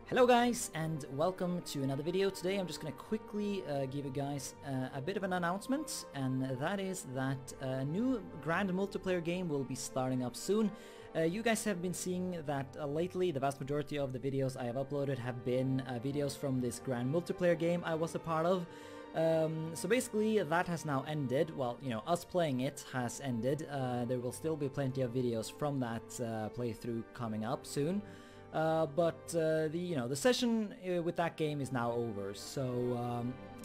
Hello guys, and welcome to another video. Today I'm just going to quickly give you guys a bit of an announcement, and that is that a new grand multiplayer game will be starting up soon. You guys have been seeing that lately the vast majority of the videos I have uploaded have been videos from this grand multiplayer game I was a part of. So basically that has now ended. Well, you know, us playing it has ended. There will still be plenty of videos from that playthrough coming up soon. But the session with that game is now over, so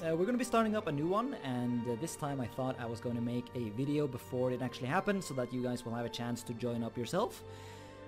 we're going to be starting up a new one, and this time I thought I was going to make a video before it actually happened, so that you guys will have a chance to join up yourself.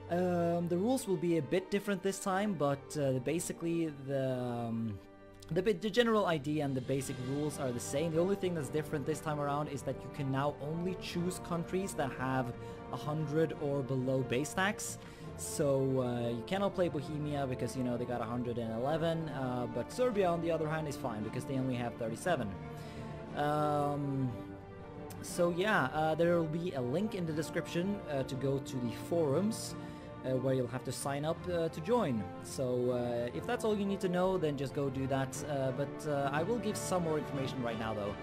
The rules will be a bit different this time, but basically the general idea and the basic rules are the same. The only thing that's different this time around is that you can now only choose countries that have 100 or below base tax. So you cannot play Bohemia because, you know, they got 111, but Serbia on the other hand is fine because they only have 37. So yeah, there will be a link in the description to go to the forums where you'll have to sign up to join. So if that's all you need to know, then just go do that, but I will give some more information right now though.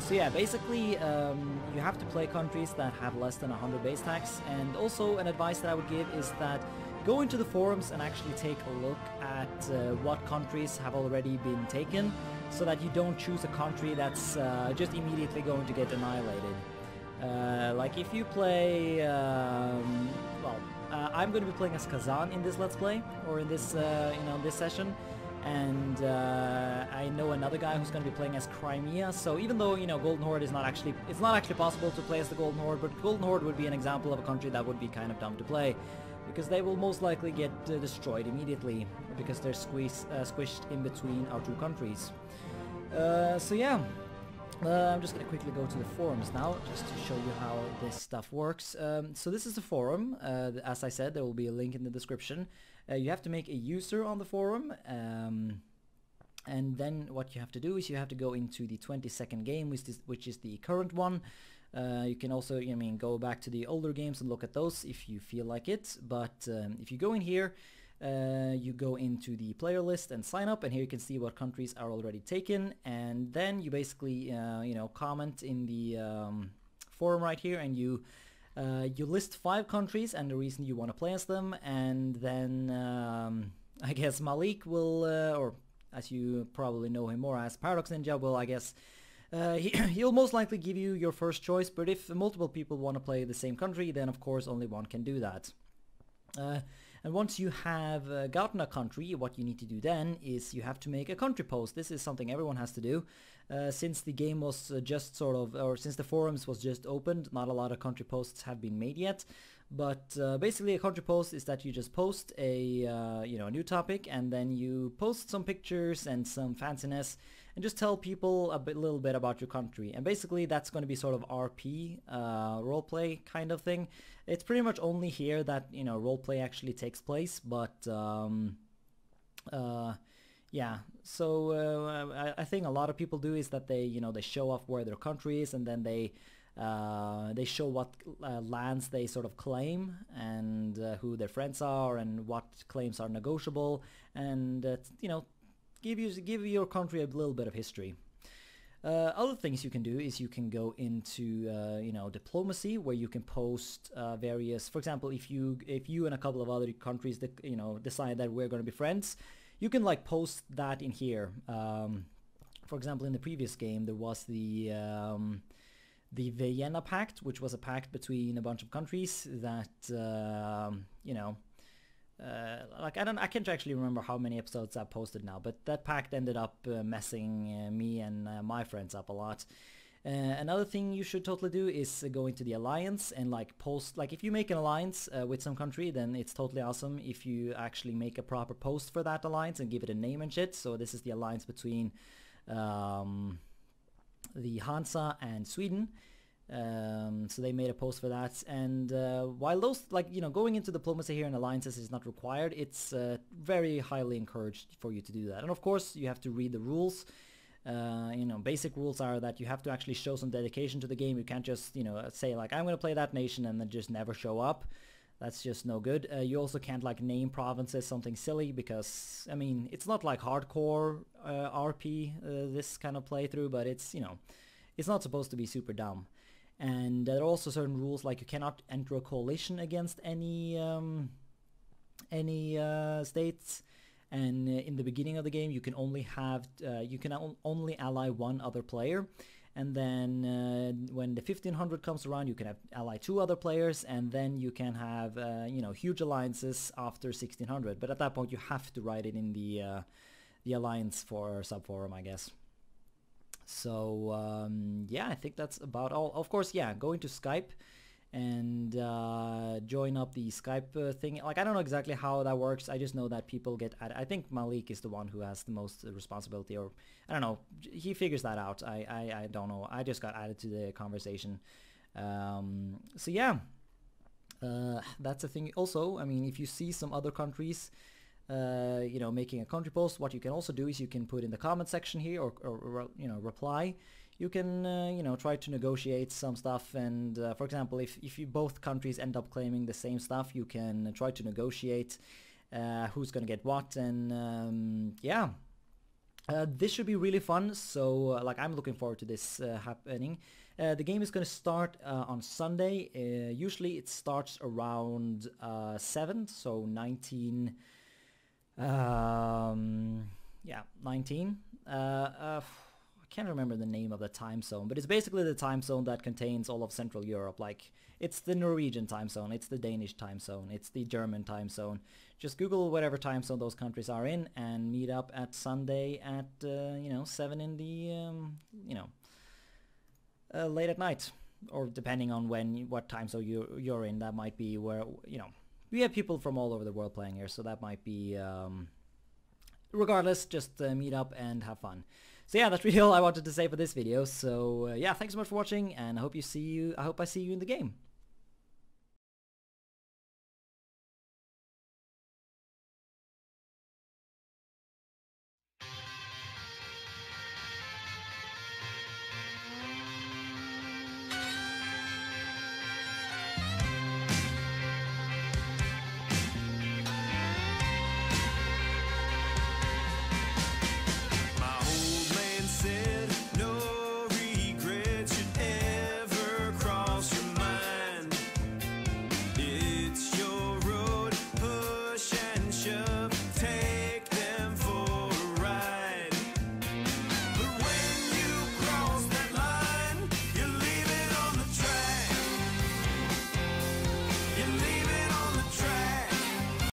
So yeah, basically you have to play countries that have less than 100 base tax, and also an advice that I would give is that go into the forums and actually take a look at what countries have already been taken, so that you don't choose a country that's just immediately going to get annihilated. Like if you play, I'm going to be playing as Kazan in this Let's Play, or in this, this session. And I know another guy who's going to be playing as Crimea, so even though, you know, Golden Horde is not actually, it's not actually possible to play as the Golden Horde, but Golden Horde would be an example of a country that would be kind of dumb to play, because they will most likely get destroyed immediately, because they're squished in between our two countries. So yeah, I'm just going to quickly go to the forums now, just to show you how this stuff works. So this is the forum. As I said, there will be a link in the description. You have to make a user on the forum, and then what you have to do is you have to go into the 20-second game, which is the current one. You can also, go back to the older games and look at those if you feel like it. But if you go in here, you go into the player list and sign up, and here you can see what countries are already taken, and then you basically comment in the forum right here, and you list 5 countries and the reason you want to play as them, and then I guess Malik will, or as you probably know him more as Paradox Ninja, will, I guess, he'll most likely give you your first choice, but if multiple people want to play the same country, then of course only one can do that. And once you have gotten a country, what you need to do then is you have to make a country post. This is something everyone has to do. Since the game was just sort of, or since the forums was just opened, not a lot of country posts have been made yet. But basically a country post is that you just post a a new topic, and then you post some pictures and some fanciness, and just tell people a little bit about your country. And basically that's going to be sort of RP, roleplay kind of thing. It's pretty much only here that, roleplay actually takes place, but yeah, so I think a lot of people do is that they show off where their country is, and then they show what lands they sort of claim, and who their friends are, and what claims are negotiable, and give your country a little bit of history. Other things you can do is you can go into diplomacy, where you can post various, for example, if you and a couple of other countries that decide that we're going to be friends, you can like post that in here. For example, in the previous game there was the Vienna Pact, which was a pact between a bunch of countries that I can't actually remember how many episodes I posted now, but that pact ended up messing me and my friends up a lot. Another thing you should totally do is go into the alliance and post, if you make an alliance with some country, then it's totally awesome if you actually make a proper post for that alliance and give it a name and shit. So this is the alliance between the Hansa and Sweden. So they made a post for that, and while those, going into diplomacy here and alliances is not required, it's very highly encouraged for you to do that. And of course you have to read the rules. Basic rules are that you have to actually show some dedication to the game. You can't just say I'm going to play that nation and then just never show up. That's just no good. You also can't like name provinces something silly because, I mean, it's not like hardcore RP, this kind of playthrough, but it's, you know, it's not supposed to be super dumb. And there are also certain rules, like you cannot enter a coalition against any states. And in the beginning of the game, you can only have only ally one other player. And then when the 1500 comes around, you can have ally 2 other players, and then you can have you know, huge alliances after 1600. But at that point, you have to write it in the alliance for subforum, I guess. So yeah, I think that's about all. Of course, yeah, go into Skype and join up the Skype thing. Like, I don't know exactly how that works. I just know that people get added. I think Malik is the one who has the most responsibility, or I don't know. He figures that out. I don't know. I just got added to the conversation. So yeah, that's a thing. Also, I mean, if you see some other countries, you know, making a country post, what you can also do is you can put in the comment section here, or you know, reply. You can, you know, try to negotiate some stuff, and for example, if you both countries end up claiming the same stuff, you can try to negotiate who's gonna get what, and yeah, this should be really fun. So like, I'm looking forward to this happening. The game is gonna start on Sunday. Usually it starts around 7, so 19. Yeah, 19. I can't remember the name of the time zone, but it's basically the time zone that contains all of Central Europe. Like, it's the Norwegian time zone, it's the Danish time zone, it's the German time zone. Just Google whatever time zone those countries are in and meet up at Sunday at you know, 7 in the you know, late at night, or depending on what time zone you're in. That might be where, you know, we have people from all over the world playing here, so that might be regardless, just meet up and have fun. So yeah, that's really all I wanted to say for this video. So yeah, thanks so much for watching, and I hope I see you in the game.